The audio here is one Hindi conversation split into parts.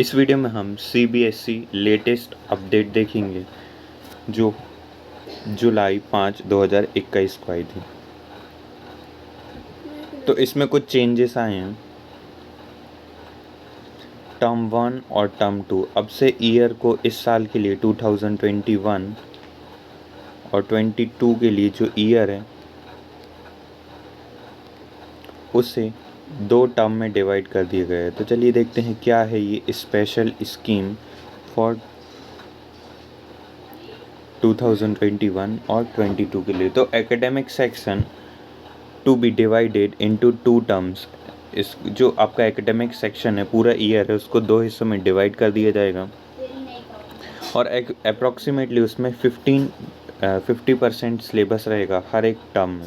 इस वीडियो में हम सीबीएसई लेटेस्ट अपडेट देखेंगे जो जुलाई 5, 2021 को आई थी। तो इसमें कुछ चेंजेस आए हैं। टर्म 1 और टर्म 2 अब से ईयर को इस साल के लिए 2021 और 22 के लिए जो ईयर है उसे 2 टर्म में डिवाइड कर दिया गया है। तो चलिए देखते हैं क्या है ये स्पेशल स्कीम फॉर 2021 और 22 के लिए। तो academic session to be divided into 2 terms. इस जो आपका एकेडमिक सेक्शन है, पूरा ईयर है, उसको 2 हिस्सों में डिवाइड कर दिया जाएगा और अप्रॉक्सीमेटली उसमें 50% सिलेबस रहेगा हर एक टर्म में।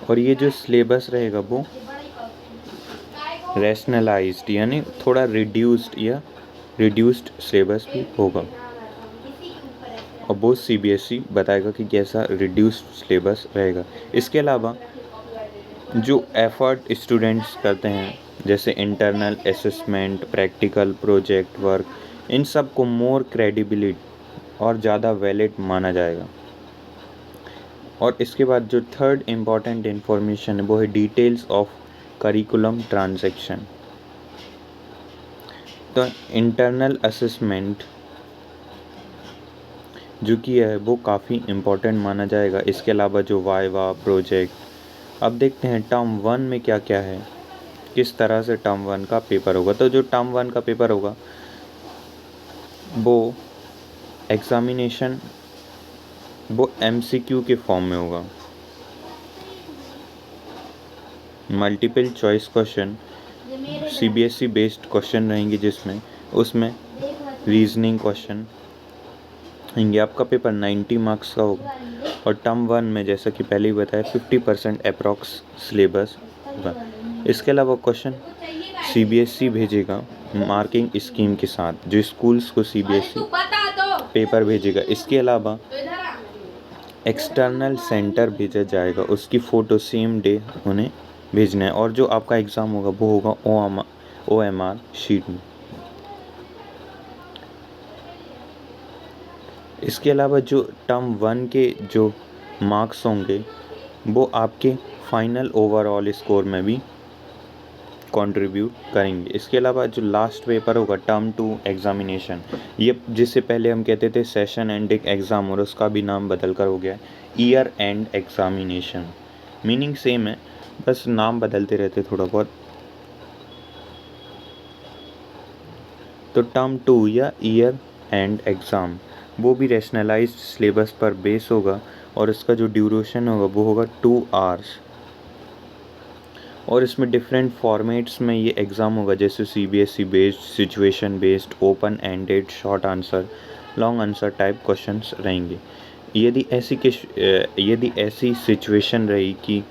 और ये जो सिलेबस रहेगा वो रैशनलाइज्ड यानी थोड़ा रिड्यूस्ड सिलेबस भी होगा और वो सीबीएसई बताएगा कि कैसा रिड्यूस्ड सिलेबस रहेगा। इसके अलावा जो एफर्ट स्टूडेंट्स करते हैं जैसे internal assessment, practical, project work, इन सब को मोर क्रेडिबिलिटी और ज़्यादा वैलिड माना जाएगा। और इसके बाद जो थर्ड इम्पॉर्टेंट इन्फॉर्मेशन है वो है डिटेल्स ऑफ करिकुलम ट्रांजैक्शन। तो इंटरनल असेसमेंट जो कि है वो काफ़ी इम्पोर्टेंट माना जाएगा। इसके अलावा जो वाइवा, प्रोजेक्ट, अब देखते हैं टर्म 1 में क्या क्या है, किस तरह से टर्म 1 का पेपर होगा। तो जो टर्म 1 का पेपर होगा वो एग्ज़ामिनेशन वो एमसीक्यू के फॉर्म में होगा। Multiple choice question CBSE based question रहेंगे जिसमें उसमें रीजनिंग क्वेश्चन होंगे। आपका पेपर 90 मार्क्स का होगा और टर्म 1 में जैसा कि पहले ही बताया 50% अप्रॉक्स सिलेबस होगा। इसके अलावा क्वेश्चन सीबीएसई भेजेगा मार्किंग स्कीम के साथ, जो स्कूल्स को सीबीएसई पेपर भेजेगा। इसके अलावा एक्सटर्नल सेंटर भेजा जाएगा, उसकी फ़ोटो सेम डे उन्हें भेजना है और जो आपका एग्ज़ाम होगा वो होगा OMR शीट में। इसके अलावा जो टर्म 1 के जो मार्क्स होंगे वो आपके फाइनल ओवरऑल स्कोर में भी कंट्रीब्यूट करेंगे। इसके अलावा जो लास्ट पेपर होगा टर्म 2 एग्ज़ामिनेशन, ये जिससे पहले हम कहते थे सेशन एंडिंग एग्ज़ाम और उसका भी नाम बदल कर हो गया है year and examination. Meaning same है, बस नाम बदलते रहते थोड़ा बहुत। तो टर्म 2 या ईयर एंड एग्ज़ाम वो भी रैशनलाइज्ड सिलेबस पर बेस होगा और इसका जो ड्यूरेशन होगा वो होगा 2 आवर्स। और इसमें डिफरेंट फॉर्मेट्स में ये एग्ज़ाम होगा, जैसे CBSE based, situation based, open ended, short answer, long answer type questions रहेंगे। यदि ऐसी सिचुएशन रही कि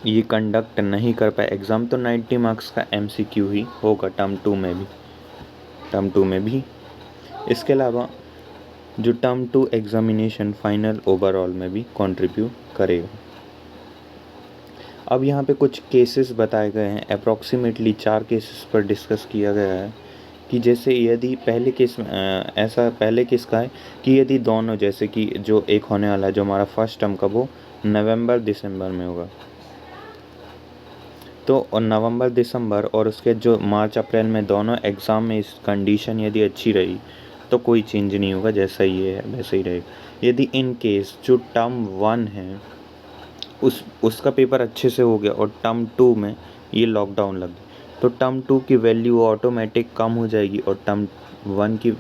ये कंडक्ट नहीं कर पाए एग्ज़ाम तो 90 मार्क्स का एमसीक्यू ही होगा टर्म 2 में भी। इसके अलावा जो टर्म 2 एग्ज़ामिनेशन फाइनल ओवरऑल में भी कंट्रीब्यूट करेगा। अब यहाँ पे कुछ केसेस बताए गए हैं, अप्रॉक्सीमेटली 4 केसेस पर डिस्कस किया गया है कि जैसे यदि पहले केस का है कि यदि दोनों, जैसे कि जो एक होने वाला है जो हमारा फर्स्ट टर्म का वो नवंबर दिसंबर में होगा, तो और नवंबर दिसंबर और उसके जो मार्च अप्रैल में दोनों एग्ज़ाम में इस कंडीशन यदि अच्छी रही तो कोई चेंज नहीं होगा, जैसा ये है वैसा ही रहेगा। यदि इन केस जो टर्म 1 है उसका पेपर अच्छे से हो गया और टर्म 2 में ये लॉकडाउन लग गई तो टर्म 2 की वैल्यू ऑटोमेटिक कम हो जाएगी और टर्म 1 की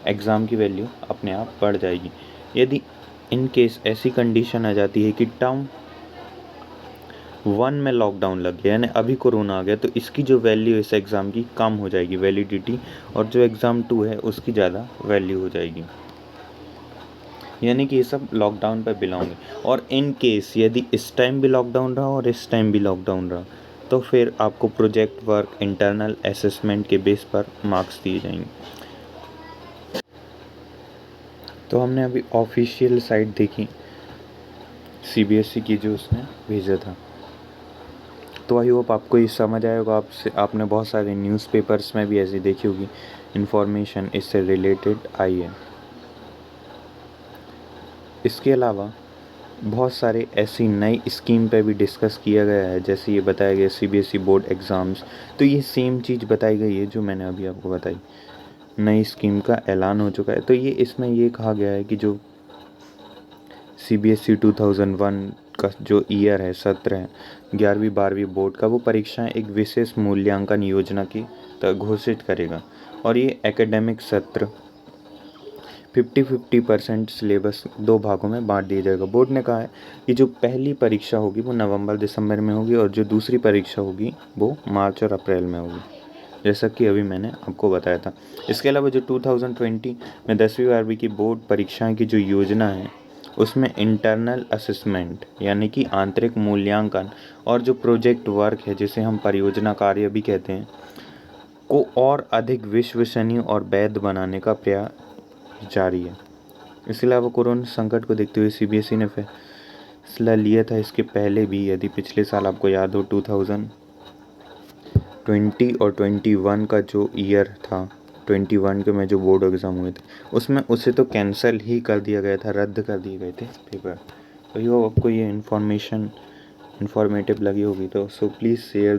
एग्ज़ाम की वैल्यू अपने आप बढ़ जाएगी। यदि इन केस ऐसी कंडीशन आ जाती है कि टर्म 1 में लॉकडाउन लग गया यानी अभी कोरोना आ गया तो इसकी जो वैल्यू इस एग्ज़ाम की कम हो जाएगी वैलिडिटी, और जो एग्ज़ाम 2 है उसकी ज़्यादा वैल्यू हो जाएगी, यानी कि ये सब लॉकडाउन पर बिलोंग है। और इन केस यदि इस टाइम भी लॉकडाउन रहा और इस टाइम भी लॉकडाउन रहा तो फिर आपको प्रोजेक्ट वर्क, इंटरनल असेसमेंट के बेस पर मार्क्स दिए जाएंगे। तो हमने अभी ऑफिशियल साइट देखी सीबीएसई की जो उसने भेजा था। तो आई होप आपको ये समझ आया होगा। आपने बहुत सारे न्यूज़पेपर्स में भी ऐसी देखी होगी इन्फॉर्मेशन इससे रिलेटेड आई है। इसके अलावा बहुत सारे ऐसी नई स्कीम पे भी डिस्कस किया गया है, जैसे ये बताया गया सीबीएसई बोर्ड एग्ज़ाम्स। तो ये सेम चीज़ बताई गई है जो मैंने अभी आपको बताई, नई स्कीम का ऐलान हो चुका है। तो ये इसमें ये कहा गया है कि जो सीबीएसई 2001 का जो ईयर है, सत्र है 11वीं 12वीं बोर्ड का, वो परीक्षाएं एक विशेष मूल्यांकन योजना की तहत घोषित करेगा। और ये एकेडमिक सत्र 50-50% सिलेबस 2 भागों में बांट दिया जाएगा। बोर्ड ने कहा है कि जो पहली परीक्षा होगी वो नवंबर दिसंबर में होगी और जो दूसरी परीक्षा होगी वो मार्च और अप्रैल में होगी, जैसा कि अभी मैंने आपको बताया था। इसके अलावा जो 2020 में 10वीं 12वीं की बोर्ड परीक्षाएं की जो योजना है उसमें इंटरनल असेसमेंट यानी कि आंतरिक मूल्यांकन और जो प्रोजेक्ट वर्क है जिसे हम परियोजना कार्य भी कहते हैं को और अधिक विश्वसनीय और वैध बनाने का प्रयास जारी है। इसके अलावा कोरोना संकट को देखते हुए सीबीएसई ने फैसला लिया था इसके पहले भी, यदि पिछले साल आपको याद हो 2020 और 21 का जो ईयर था, 21 के में जो बोर्ड एग्ज़ाम हुए थे उसमें उसे तो कैंसिल ही कर दिया गया था, रद्द कर दिए गए थे पेपर। तो ये आपको ये इन्फॉर्मेटिव लगी होगी तो सो प्लीज़ शेयर